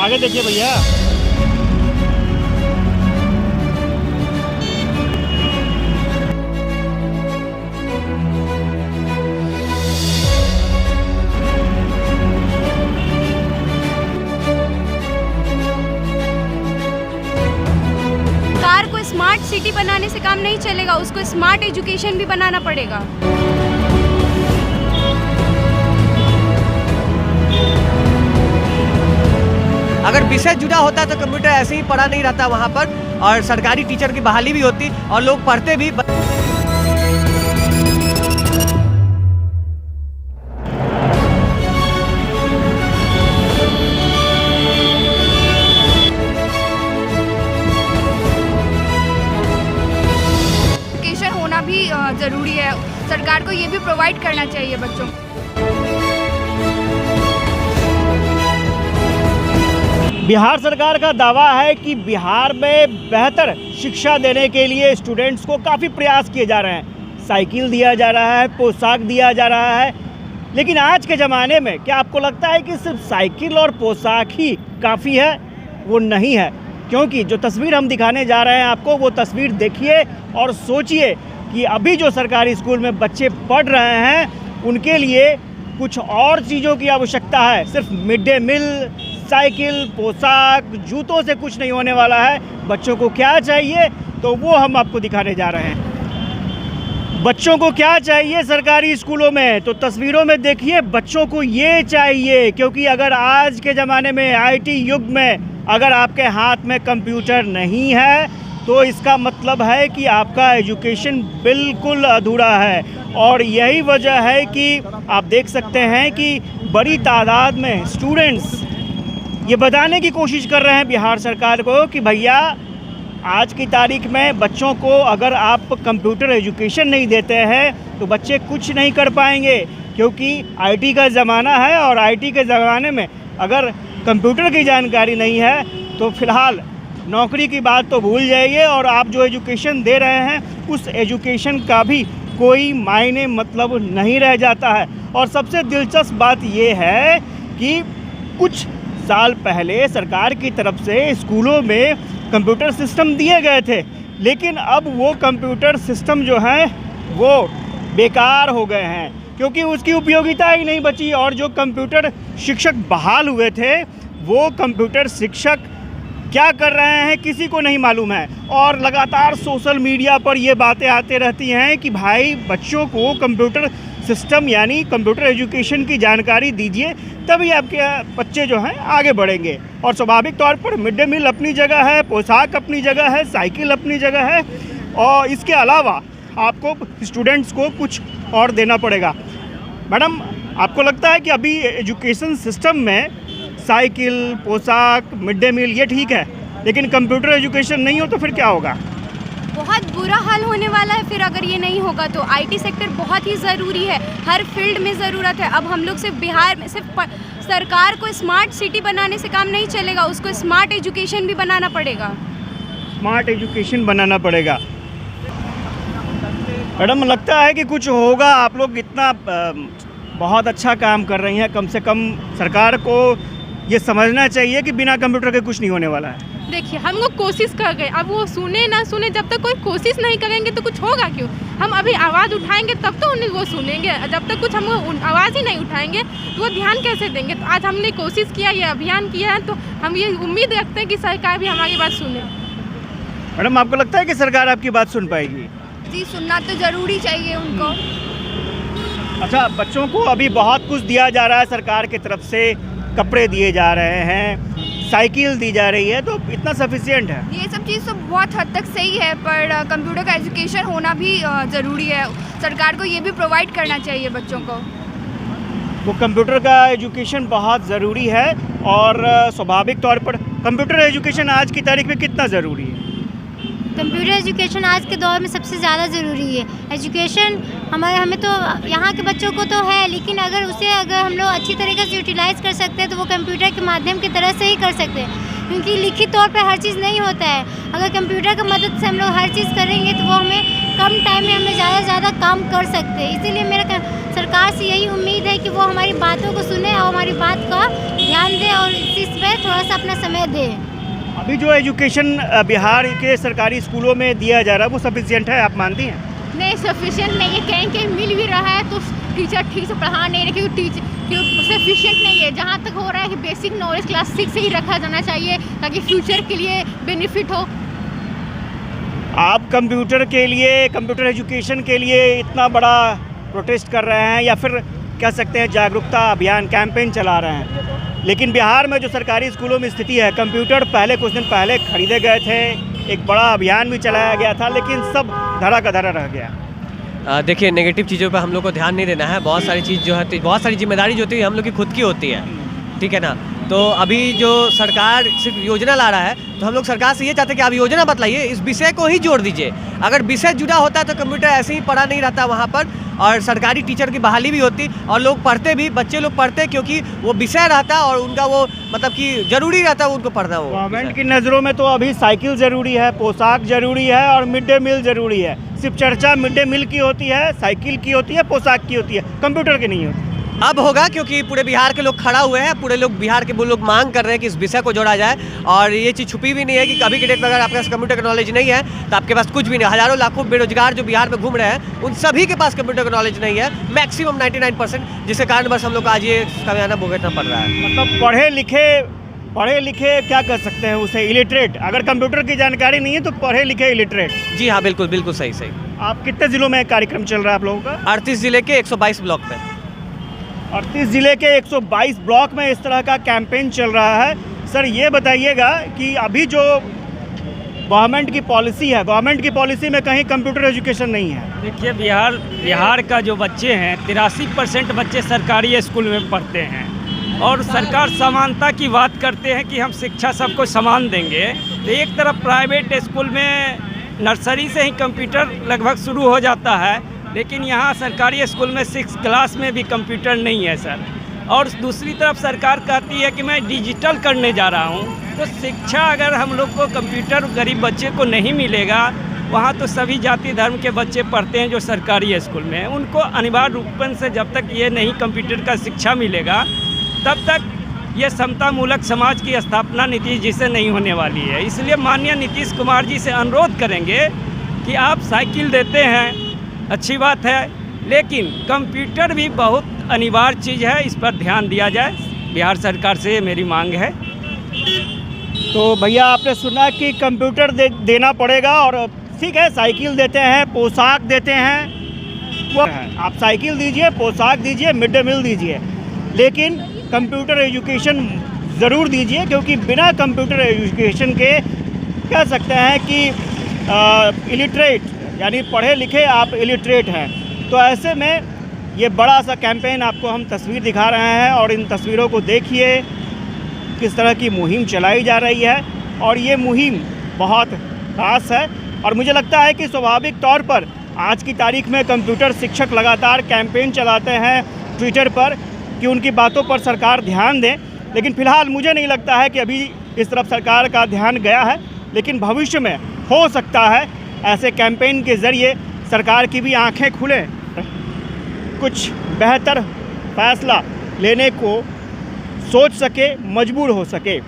आगे देखिए भैया। कार को स्मार्ट सिटी बनाने से काम नहीं चलेगा, उसको स्मार्ट एजुकेशन भी बनाना पड़ेगा। अगर विषय जुड़ा होता तो कंप्यूटर ऐसे ही पढ़ा नहीं रहता वहाँ पर, और सरकारी टीचर की बहाली भी होती और लोग पढ़ते भी। एजुकेशन होना भी ज़रूरी है, सरकार को ये भी प्रोवाइड करना चाहिए बच्चों को। बिहार सरकार का दावा है कि बिहार में बेहतर शिक्षा देने के लिए स्टूडेंट्स को काफ़ी प्रयास किए जा रहे हैं। साइकिल दिया जा रहा है, पोशाक दिया जा रहा है, लेकिन आज के ज़माने में क्या आपको लगता है कि सिर्फ साइकिल और पोशाक ही काफ़ी है? वो नहीं है, क्योंकि जो तस्वीर हम दिखाने जा रहे हैं आपको, वो तस्वीर देखिए और सोचिए कि अभी जो सरकारी स्कूल में बच्चे पढ़ रहे हैं उनके लिए कुछ और चीज़ों की आवश्यकता है। सिर्फ मिड डे मील, साइकिल, पोशाक, जूतों से कुछ नहीं होने वाला है। बच्चों को क्या चाहिए तो वो हम आपको दिखाने जा रहे हैं। बच्चों को क्या चाहिए सरकारी स्कूलों में, तो तस्वीरों में देखिए। बच्चों को ये चाहिए, क्योंकि अगर आज के ज़माने में आईटी युग में अगर आपके हाथ में कंप्यूटर नहीं है तो इसका मतलब है कि आपका एजुकेशन बिल्कुल अधूरा है। और यही वजह है कि आप देख सकते हैं कि बड़ी तादाद में स्टूडेंट्स ये बताने की कोशिश कर रहे हैं बिहार सरकार को कि भैया आज की तारीख में बच्चों को अगर आप कंप्यूटर एजुकेशन नहीं देते हैं तो बच्चे कुछ नहीं कर पाएंगे, क्योंकि आईटी का ज़माना है और आईटी के ज़माने में अगर कंप्यूटर की जानकारी नहीं है तो फ़िलहाल नौकरी की बात तो भूल जाइए, और आप जो एजुकेशन दे रहे हैं उस एजुकेशन का भी कोई मायने मतलब नहीं रह जाता है। और सबसे दिलचस्प बात ये है कि कुछ साल पहले सरकार की तरफ से स्कूलों में कंप्यूटर सिस्टम दिए गए थे, लेकिन अब वो कंप्यूटर सिस्टम जो हैं वो बेकार हो गए हैं, क्योंकि उसकी उपयोगिता ही नहीं बची। और जो कंप्यूटर शिक्षक बहाल हुए थे वो कंप्यूटर शिक्षक क्या कर रहे हैं किसी को नहीं मालूम है। और लगातार सोशल मीडिया पर ये बातें आते रहती हैं कि भाई बच्चों को कंप्यूटर सिस्टम यानी कंप्यूटर एजुकेशन की जानकारी दीजिए, तभी आपके बच्चे जो हैं आगे बढ़ेंगे। और स्वाभाविक तौर पर मिड डे मील अपनी जगह है, पोशाक अपनी जगह है, साइकिल अपनी जगह है, और इसके अलावा आपको स्टूडेंट्स को कुछ और देना पड़ेगा। मैडम, आपको लगता है कि अभी एजुकेशन सिस्टम में साइकिल, पोशाक, मिड डे मील ये ठीक है, लेकिन कंप्यूटर एजुकेशन नहीं हो तो फिर क्या होगा? बहुत बुरा हाल होने वाला है फिर अगर ये नहीं होगा तो। आईटी सेक्टर बहुत ही ज़रूरी है, हर फील्ड में ज़रूरत है। अब हम लोग सिर्फ बिहार में सिर्फ सरकार को स्मार्ट सिटी बनाने से काम नहीं चलेगा, उसको स्मार्ट एजुकेशन भी बनाना पड़ेगा। स्मार्ट एजुकेशन बनाना पड़ेगा। मैडम, लगता है कि कुछ होगा। आप लोग इतना बहुत अच्छा काम कर रही हैं, कम से कम सरकार को ये समझना चाहिए कि बिना कंप्यूटर के कुछ नहीं होने वाला है। देखिए, हम लोग कोशिश कर गए, अब वो सुने ना सुने, जब तक कोई कोशिश नहीं करेंगे तो कुछ होगा क्यों? हम अभी आवाज़ उठाएंगे तब तो उन्हें वो सुनेंगे, जब तक कुछ हम आवाज़ ही नहीं उठाएंगे तो वो ध्यान कैसे देंगे? तो आज हमने कोशिश किया, ये अभियान किया है, तो हम ये उम्मीद रखते हैं कि सरकार भी हमारी बात सुने। मैडम, आपको लगता है कि सरकार आपकी बात सुन पाएगी? जी, सुनना तो ज़रूरी चाहिए उनको। अच्छा, बच्चों को अभी बहुत कुछ दिया जा रहा है सरकार की तरफ से, कपड़े दिए जा रहे हैं, साइकिल दी जा रही है, तो इतना सफिशिएंट है? ये सब चीज़ तो बहुत हद तक सही है, पर कंप्यूटर का एजुकेशन होना भी ज़रूरी है। सरकार को ये भी प्रोवाइड करना चाहिए बच्चों को। वो कंप्यूटर का एजुकेशन बहुत ज़रूरी है, और स्वाभाविक तौर पर कंप्यूटर एजुकेशन आज की तारीख में कितना ज़रूरी है? कंप्यूटर एजुकेशन आज के दौर में सबसे ज़्यादा ज़रूरी है। एजुकेशन हमें तो यहाँ के बच्चों को तो है, लेकिन अगर हम लोग अच्छी तरीके से यूटिलाइज़ कर सकते हैं तो वो कंप्यूटर के माध्यम की तरह से ही कर सकते हैं, क्योंकि लिखित तौर पे हर चीज़ नहीं होता है। अगर कंप्यूटर की मदद से हम लोग हर चीज़ करेंगे तो वो हमें कम टाइम में हमें ज़्यादा काम कर सकते हैं। इसीलिए मेरा सरकार से यही उम्मीद है कि वो हमारी बातों को सुने और हमारी बात का ध्यान दे और इस पे थोड़ा सा अपना समय दे। अभी जो एजुकेशन बिहार के सरकारी स्कूलों में दिया जा रहा है वो सफिशिएंट है, आप मानती हैं? नहीं, सफिशिएंट नहीं है। कहीं कहीं मिल भी रहा है तो टीचर ठीक से पढ़ा नहीं रहे, क्योंकि सफिशिएंट नहीं है। जहाँ तक हो रहा है कि बेसिक नॉलेज क्लास 6 से ही रखा जाना चाहिए ताकि फ्यूचर के लिए बेनिफिट हो। आप कंप्यूटर के लिए, कंप्यूटर एजुकेशन के लिए इतना बड़ा प्रोटेस्ट कर रहे हैं या फिर कह सकते हैं जागरूकता अभियान कैंपेन चला रहे हैं, लेकिन बिहार में जो सरकारी स्कूलों में स्थिति है, कंप्यूटर पहले कुछ दिन पहले खरीदे गए थे, एक बड़ा अभियान भी चलाया गया था, लेकिन सब धरा का धरा रह गया। देखिए, नेगेटिव चीज़ों पे हम लोग को ध्यान नहीं देना है। बहुत सारी चीज़ जो है, बहुत सारी जिम्मेदारी जो होती है हम लोग की खुद की होती है, ठीक है ना। तो अभी जो सरकार सिर्फ योजना ला रहा है, तो हम लोग सरकार से ये चाहते हैं कि आप योजना बतलाइए, इस विषय को ही जोड़ दीजिए। अगर विषय जुड़ा होता तो कंप्यूटर ऐसे ही पढ़ा नहीं रहता वहाँ पर, और सरकारी टीचर की बहाली भी होती और लोग पढ़ते भी, बच्चे लोग पढ़ते, क्योंकि वो विषय रहता और उनका वो मतलब कि ज़रूरी रहता उनको पढ़ना। वो गवर्नमेंट की नज़रों में तो अभी साइकिल ज़रूरी है, पोशाक ज़रूरी है और मिड डे मील ज़रूरी है। सिर्फ चर्चा मिड डे मील की होती है, साइकिल की होती है, पोशाक की होती है, कंप्यूटर की नहीं होती। अब होगा, क्योंकि पूरे बिहार के लोग खड़ा हुए हैं, पूरे लोग बिहार के वो लोग मांग कर रहे हैं कि इस विषय को जोड़ा जाए। और ये चीज़ छुपी भी नहीं है कि अभी के डेट में अगर आपके पास कंप्यूटर का नॉलेज नहीं है तो आपके पास कुछ भी नहीं। हज़ारों लाखों बेरोजगार जो बिहार में घूम रहे हैं, उन सभी के पास कंप्यूटर का नॉलेज नहीं है, मैक्सिमम 99%, जिसके कारण बस हम लोग को आज ये खामियाजा भुगतना पड़ रहा है। मतलब पढ़े लिखे क्या कर सकते हैं उसे, इलिटरेट। अगर कंप्यूटर की जानकारी नहीं है तो पढ़े लिखे इलिटरेट। जी हाँ, बिल्कुल बिल्कुल सही। आप कितने ज़िलों में कार्यक्रम चल रहा है आप लोगों का? 38 ज़िले के 122 ब्लॉक में। 38 ज़िले के 122 ब्लॉक में इस तरह का कैंपेन चल रहा है। सर, ये बताइएगा कि अभी जो गवर्नमेंट की पॉलिसी है, गवर्नमेंट की पॉलिसी में कहीं कंप्यूटर एजुकेशन नहीं है। देखिए, बिहार का जो बच्चे हैं, 83% बच्चे सरकारी स्कूल में पढ़ते हैं और सरकार समानता की बात करते हैं कि हम शिक्षा सबको समान देंगे। तो एक तरफ प्राइवेट स्कूल में नर्सरी से ही कंप्यूटर लगभग शुरू हो जाता है, लेकिन यहाँ सरकारी स्कूल में 6 क्लास में भी कंप्यूटर नहीं है सर। और दूसरी तरफ सरकार कहती है कि मैं डिजिटल करने जा रहा हूँ। तो शिक्षा अगर हम लोग को कंप्यूटर गरीब बच्चे को नहीं मिलेगा, वहाँ तो सभी जाति धर्म के बच्चे पढ़ते हैं जो सरकारी स्कूल में, उनको अनिवार्य रूप से जब तक ये नहीं कंप्यूटर का शिक्षा मिलेगा तब तक ये समतामूलक समाज की स्थापना नीतीश जी से नहीं होने वाली है। इसलिए माननीय नीतीश कुमार जी से अनुरोध करेंगे कि आप साइकिल देते हैं, अच्छी बात है, लेकिन कंप्यूटर भी बहुत अनिवार्य चीज़ है, इस पर ध्यान दिया जाए। बिहार सरकार से ये मेरी मांग है। तो भैया, आपने सुना कि कंप्यूटर देना पड़ेगा, और ठीक है, साइकिल देते हैं, पोशाक देते हैं, वो आप साइकिल दीजिए, पोशाक दीजिए, मिड डे मील दीजिए, लेकिन कंप्यूटर एजुकेशन ज़रूर दीजिए, क्योंकि बिना कंप्यूटर एजुकेशन के कह सकते हैं कि इलिटरेट, यानी पढ़े लिखे आप इलिटरेट हैं। तो ऐसे में ये बड़ा सा कैंपेन आपको हम तस्वीर दिखा रहे हैं, और इन तस्वीरों को देखिए किस तरह की मुहिम चलाई जा रही है, और ये मुहिम बहुत खास है। और मुझे लगता है कि स्वाभाविक तौर पर आज की तारीख में कंप्यूटर शिक्षक लगातार कैंपेन चलाते हैं ट्विटर पर कि उनकी बातों पर सरकार ध्यान दें, लेकिन फ़िलहाल मुझे नहीं लगता है कि अभी इस तरफ सरकार का ध्यान गया है। लेकिन भविष्य में हो सकता है ऐसे कैंपेन के ज़रिए सरकार की भी आंखें खुलें, कुछ बेहतर फैसला लेने को सोच सके, मजबूर हो सके।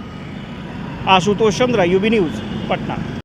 आशुतोष चंद्र, यूबी न्यूज़, पटना।